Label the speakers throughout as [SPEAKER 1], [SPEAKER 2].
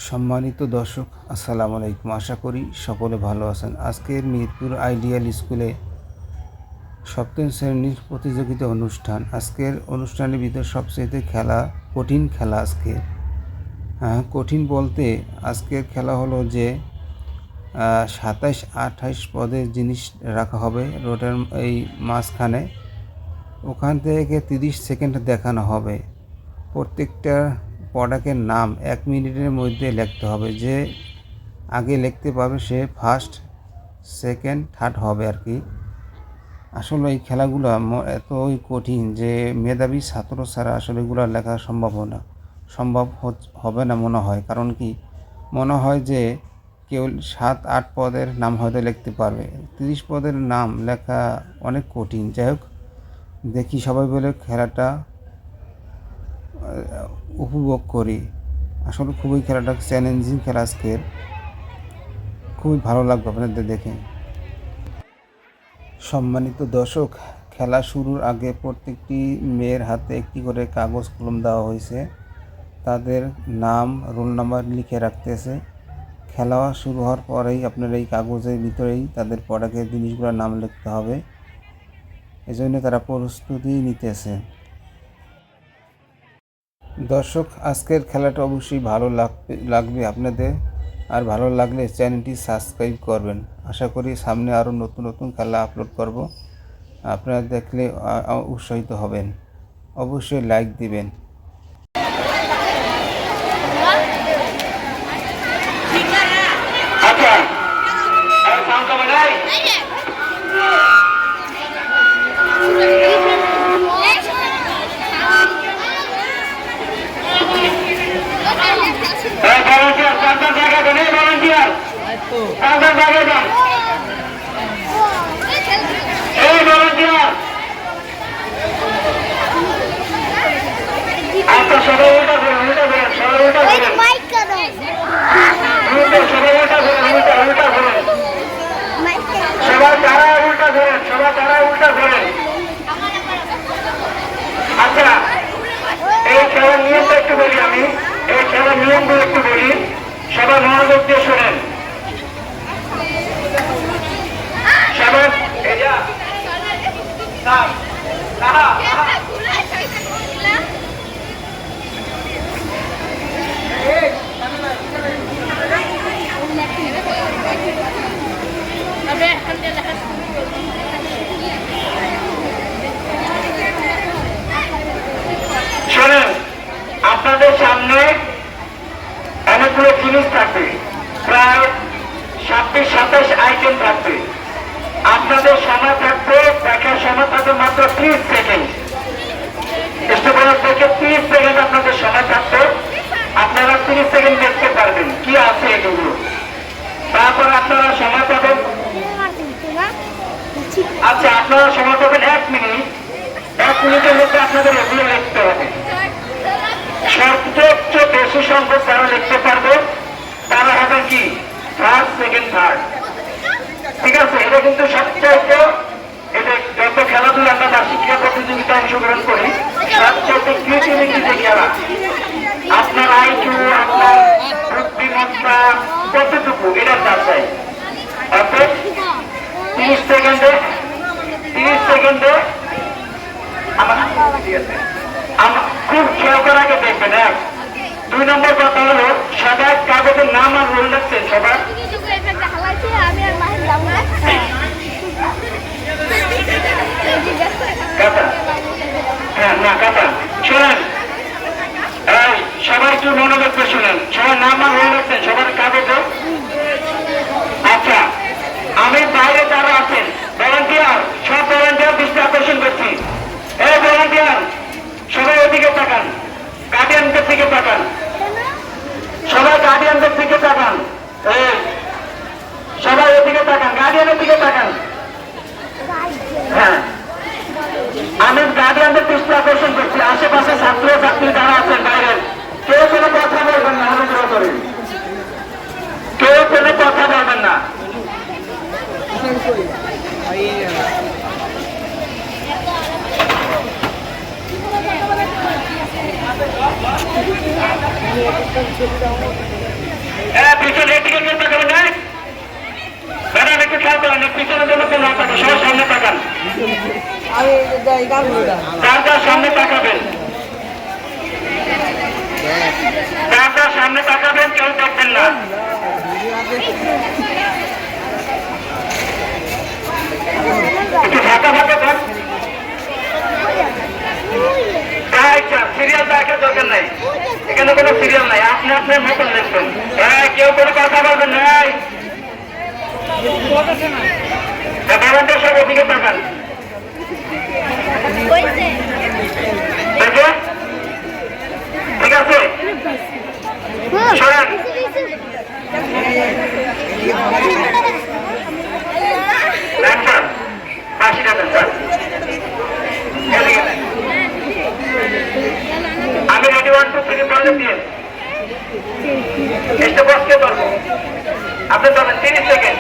[SPEAKER 1] সম্মানিত দর্শক, আসসালামু আলাইকুম। আশা করি সকলে ভালো আছেন। আজকের মিরপুর আইডিয়াল স্কুলে সপ্তম শ্রেণীর প্রতিযোগিতা অনুষ্ঠান। আজকের অনুষ্ঠানের ভিতরে সবচেয়ে কঠিন খেলা আজকে। কঠিন বলতে আজকের খেলা হলো যে 27-28 পদের জিনিস রাখা হবে রোডের এই মাঝখানে। ওখান থেকে 30 সেকেন্ড দেখানো হবে। প্রত্যেকটা প্রোডাক্টের নাম 1 মিনিটের মধ্যে লিখতে হবে। যে আগে লিখতে পারবে সে ফার্স্ট, সেকেন্ড, থার্ড হবে আর কি। আসলে এই খেলাগুলো এতই কঠিন যে মেধাবী ছাত্র ছাড়া আসলে এগুলো লেখা সম্ভব হবে না মনে হয়। কারণ কি মনে হয় যে কেউ 7-8 পদের নাম হয়তো লিখতে পারবে, 30 পদের নাম লেখা অনেক কঠিন। যাই হোক, দেখি সবাই বলে খেলাটা উপভোগ করি। আসলে খুবই খেলাটা চ্যালেঞ্জিং খেলা আজকের, খুবই ভালো লাগবে আপনাদের দেখে। সম্মানিত দর্শক, খেলা শুরুর আগে প্রত্যেকটি মেয়ের হাতে একটি করে কাগজ কলম দেওয়া হয়েছে। তাদের নাম, রোল নাম্বার লিখে রাখতেছে। খেলা শুরু হওয়ার পরেই আপনার এই কাগজের ভিতরেই তাদের প্রোডাক্টের জিনিসগুলোর নাম লিখতে হবে। এজন্য তারা প্রস্তুতি নিতেছে। দর্শক, আজকের খেলাটা অবশ্যই ভালো লাগবে আপনাদের। আর ভালো লাগলে চ্যানেলটি সাবস্ক্রাইব করবেন। আশা করি সামনে আরও নতুন নতুন খেলা আপলোড করব। আপনারা দেখলে উৎসাহিত হবেন। অবশ্যই লাইক দিবেন।
[SPEAKER 2] আচ্ছা, এই খেলার নিয়মটা একটু বলি আমি। এই খেলার নিয়মগুলো একটু বলি, সবাই মনোযোগ দিয়ে শোনেন। সবাই শোনেন, আপনাদের সামনে অনেকগুলো জিনিস থাকবে, প্রায় 26-27 আইটেম থাকবে। আপনাদের সময় থাকবে, দেখার সময় থাকবে মাত্র 30 সেকেন্ড। স্টুডেন্ট থেকে 30 সেকেন্ড আপনাদের সময় থাকবে। আপনারা 30 সেকেন্ড দেখতে পারবেন কি আছে এগুলো। তারপর আপনারা সময় পাবেন, আচ্ছা আপনারা সময় পাবেন 1 মিনিট। 1 মিনিটের মধ্যে আপনাদের এগুলো লিখতে হবে। সবচেয়ে বেশি সংখ্যক যারা লিখতে পারবে তারা হবে কি ফার্স্ট, সেকেন্ড, থার্ড। ঠিক আছে, এটা কিন্তু সবচেয়ে, এটা যত খেলাধুলা আমরা বার্ষিক ক্রীড়া প্রতিযোগিতা অংশগ্রহণ করি, সবচেয়ে ক্রিয়েটিভিটি যে খেলা, আপনার আইকিউ, আপনার বুদ্ধিমত্তা কতটুকু এটার যাচাই। অর্থাৎ 30 সেকেন্ডে খুব খেয়াল করার আগে দেখবেন। 2 নম্বর কথা হলো, সবাই কাগজের নাম আর রোল রাখছেন সবাই। শোনেন, সবাই একটু মনোযোগ করে শোনেন। সবার নাম আর রোল রাখছেন সবার কাগজে। আচ্ছা, আমি বাইরে যারা আছেন ভলান্টিয়ার, সব ভলান্টিয়ার দৃষ্টি আকর্ষণ করছি। এই ভলান্টিয়ার সবাই ওদিকে তাকান, গার্ডিয়ানদের দিকে তাকান। সবাই পিছনে দিকে কেউ তাকাবেন না। ম্যাডাম একটু খেয়াল করেন, পিছনের জন্য কেউ না থাকে, সবাই সামনে তাকান। যার সামনে তাকাবেন, যার সামনে তাকাবেন, কেউ দেখবেন না। একটু ফাঁকা ফাঁকা দেন। সিরিয়াল দেখার দরকার নাই, এখানে কোনো সিরিয়াল নাই, আপনি আপনার মতন দেখবেন। কেউ কোনো কথা বলবেন নাই। ভলান্টিয়ার সব ওদিকে তাকান। ঠিক আছে, শোনেন, আমি রেডি 1 2 3 বললে দিয়ে একটা বসকে ধরবো, আপনি ধরবেন 30 সেকেন্ড।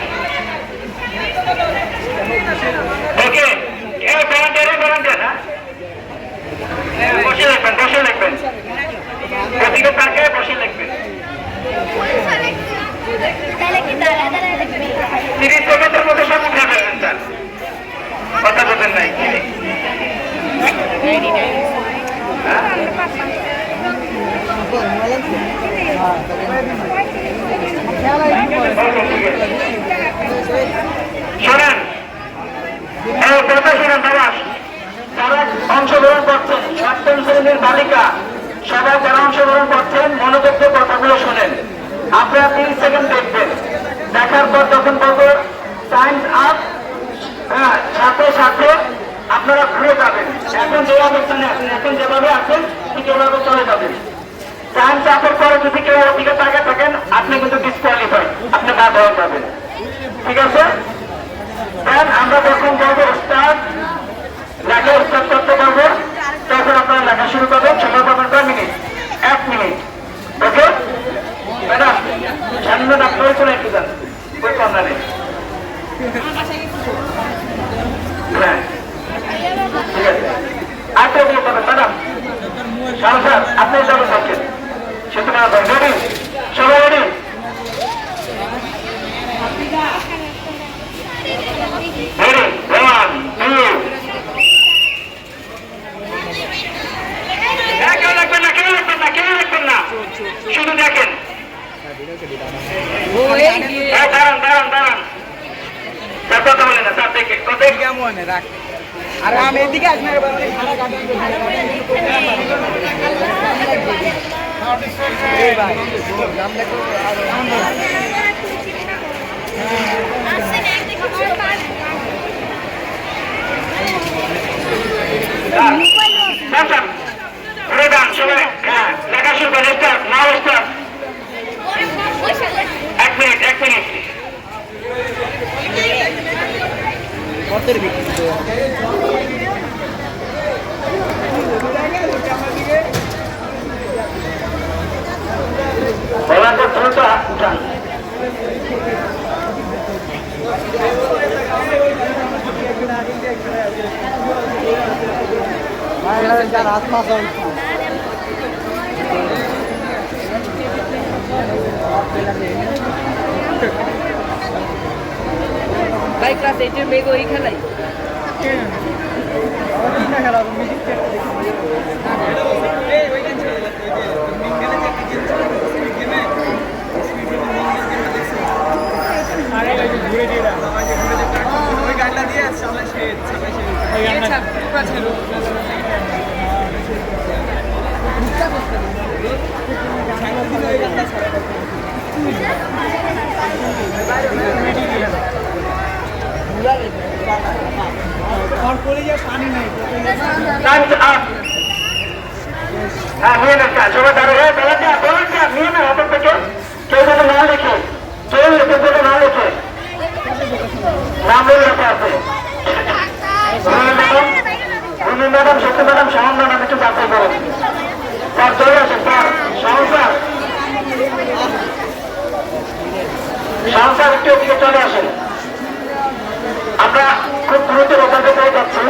[SPEAKER 2] ওকে, ভলান্টিয়ার না, বসে লিখবেন, বসে লিখবেন, ওদিকে তাকে বসে লিখবেন। 30 সেকেন্ডের মধ্যে সব উঠে ফেলবেন স্যার, কথা বলবেন নাই। শোনেন, কথা শোনেন বাবা, যারা অংশগ্রহণ করছেন, সপ্তম শ্রেণীর বালিকা সবাই যারা অংশগ্রহণ করছেন, মনোযোগ দিয়ে কথাগুলো শোনেন। আপনারা 30 সেকেন্ড দেখবেন, দেখার পর যখন বলবো টাইমস আপ, সাথে সাথে আপনারা ঘুরে যাবেন। এখন যে অবস্থানে আছেন, এখন যেভাবে আছেন ঠিক এভাবে চলে যাবেন। টাইমস আপের পরে যদি কেউ ওদিকে তাকিয়ে থাকেন, আপনি কিন্তু ডিসকোয়ালিফাই, আপনি বাদ হয়ে যাবেন। ঠিক আছে, আমরা যখন বলবো স্টার্ট, লেখা স্টার্ট করতে পারবো, তখন আপনারা লেখা শুরু করবেন। সময় পাবেন 1 মিনিট, 1 মিনিট। ওকে ম্যাডাম, সামনে আপনারা চলে একটু যান, ওই কর্নারে। হ্যাঁ ঠিক আছে, আরেকটা দিয়ে যাবেন ম্যাডাম। স্যার আপনি যাবেন থাকেন, সেতু ম্যাডাম রেডি, সবাই রেডি? রেডি, 1 2। কেউ লাগবেন না, কেউ লাগবেন না, কেউ লাগবেন না, শুধু দেখেন। দাঁড়ান দাঁড়ান দাঁড়ান, স্যার কথা বলেন না, স্যার দেখে কথা কেমন রাখ। আর আমি এদিকে আসবো, ঘুরে যান সবাই। হ্যাঁ, লেখা শুরু করেন, start now, start. 1 minute, 1 minute. Volunteer দ্রুত উঠান।
[SPEAKER 3] ভাই ক্লাস 8 মেয়ে ওই খেলাই
[SPEAKER 4] ঘুরে দিয়ে ওই গানটা দিয়ে সবাই পানি নেই।
[SPEAKER 2] হ্যাঁ, নিয়ে নেন স্যার, সবাই দাঁড়িয়ে নিয়ে নেন হাতের থেকে। কেউ যেন না লেখে, কেউ লেখে যেন না লেখে, নাম বলে লেখা আছে। রুমি ম্যাডাম, সত্যি ম্যাডাম, শাহন ম্যাডাম একটু যাচাই করেন। স্যার চলে আসেন, sir Shahan sir, Shahan sir একটু এদিকে চলে আসেন। আমরা খুব দ্রুত রেজাল্ট পেয়ে যাচ্ছি।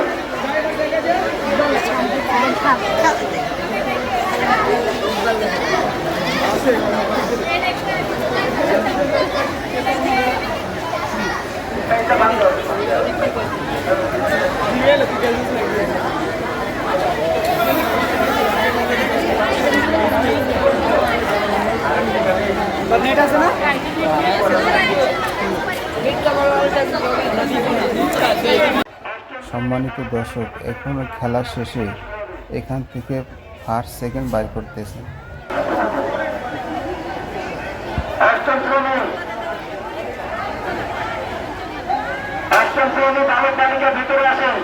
[SPEAKER 4] নেট আছে না?
[SPEAKER 1] সম্মানিত দর্শক, এখনো খেলা শেষে এখান থেকে ফার্স্ট সেকেন্ড বাইর করতেছে।
[SPEAKER 2] অষ্টম শ্রেণী বালক বালিকা ভিতরে আসেন।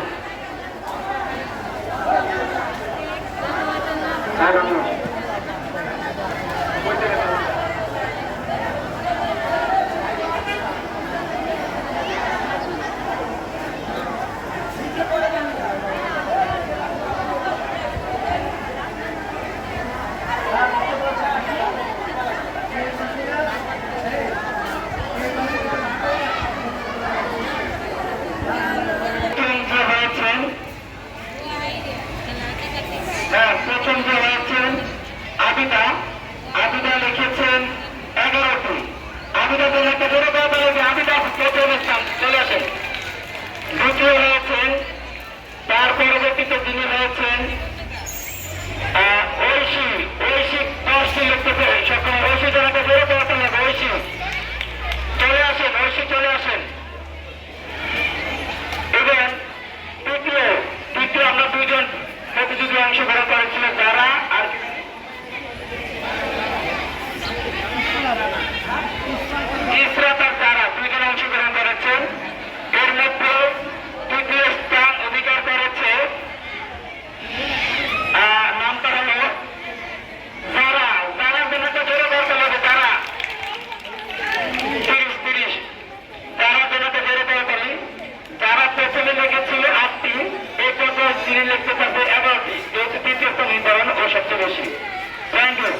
[SPEAKER 2] প্রথম যে হয়েছেন আবিদা লিখেছেন 11টি। আবিদা একটা জোরে কথা বলে আবিদা প্রথম স্থান চলে আসেন। দ্বিতীয় হয়েছেন, তার পরবর্তীতে যিনি হয়েছেন ঐশী 10টি লিখতেছে। সকল ঐশী জনকে জোরে কথা লাগবে। ঐশী চলে আসেন। এবং তৃতীয় আমরা দুইজন প্রতিযোগী অংশগ্রহণ করেছিলেন, যারা আর ইসরাত আর যারা দুইজন অংশগ্রহণ করেছেন। এর মধ্যে তৃতীয় স্থান অধিকার করেছে নামটা হলো যারা জনকে জোরে করতে হবে। যারা 30 যারা জনকে জোরে করতে হবে। যারা প্রথমে লেগেছিল 8টি, এই পর্যায়ে তিনি লিখতে পারবে 11টি। যেহেতু তৃতীয় স্থান নির্ধারণ ও সবচেয়ে বেশি। Thank you.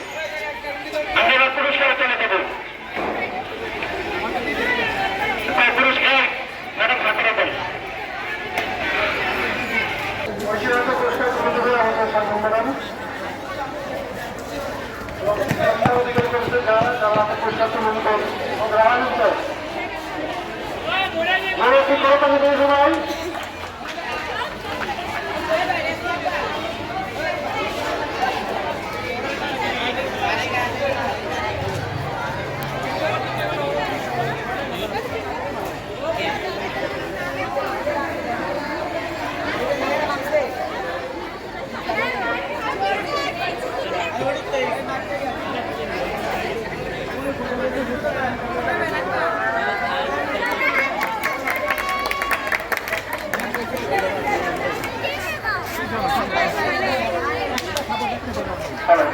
[SPEAKER 2] আমরা এবার পুরস্কার চলে দেব। পুরস্কার ম্যাডাম হাতে রাখেন। পুরস্কার তুলে দেবে আমাদের সামনে ম্যাডাম। অধিকারী করেছে যারা আমাদের পুরস্কার তুলে দেবে। ঠিক করে তাকে দিয়ে সবাই
[SPEAKER 5] Halo.